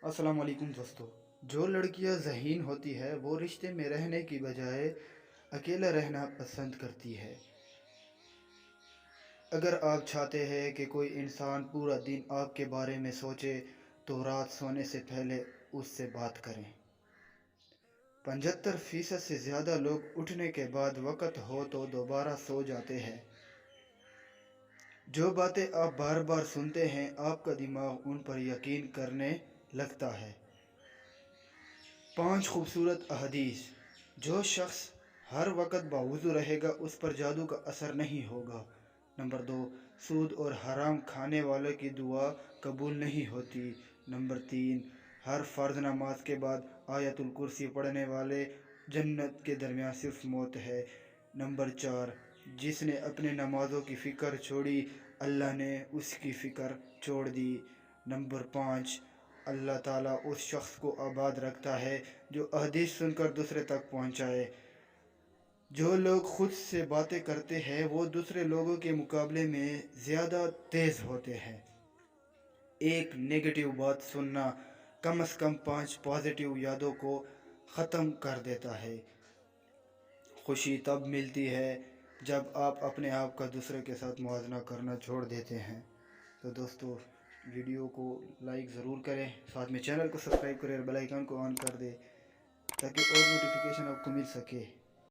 अस्सलाम वालेकुम दोस्तों। जो लड़कियां ज़हीन होती है वो रिश्ते में रहने की बजाय अकेला रहना पसंद करती है। अगर आप चाहते हैं कि कोई इंसान पूरा दिन आपके बारे में सोचे तो रात सोने से पहले उससे बात करें। 75% से ज़्यादा लोग उठने के बाद वक़्त हो तो दोबारा सो जाते हैं। जो बातें आप बार बार सुनते हैं आपका दिमाग उन पर यकीन करने लगता है। 5 खूबसूरत अहदीस। जो शख्स हर वक्त बावुज़ू रहेगा उस पर जादू का असर नहीं होगा। नंबर 2, सूद और हराम खाने वाले की दुआ कबूल नहीं होती। नंबर 3, हर फ़र्ज़ नमाज के बाद आयतुल कुर्सी पढ़ने वाले जन्नत के दरमियान सिर्फ मौत है। नंबर 4, जिसने अपने नमाज़ों की फ़िक्र छोड़ी अल्लाह ने उसकी फ़िक्र छोड़ दी। नंबर 5, अल्लाह ताला उस शख्स को आबाद रखता है जो हदीस सुनकर दूसरे तक पहुंचाए। जो लोग खुद से बातें करते हैं वो दूसरे लोगों के मुकाबले में ज़्यादा तेज़ होते हैं। एक नेगेटिव बात सुनना कम से कम 5 पॉजिटिव यादों को ख़त्म कर देता है। खुशी तब मिलती है जब आप अपने आप का दूसरे के साथ मुआवजा करना छोड़ देते हैं। तो दोस्तों, वीडियो को लाइक ज़रूर करें, साथ में चैनल को सब्सक्राइब करें और बेल आइकन को ऑन कर दें ताकि और नोटिफिकेशन आपको मिल सके।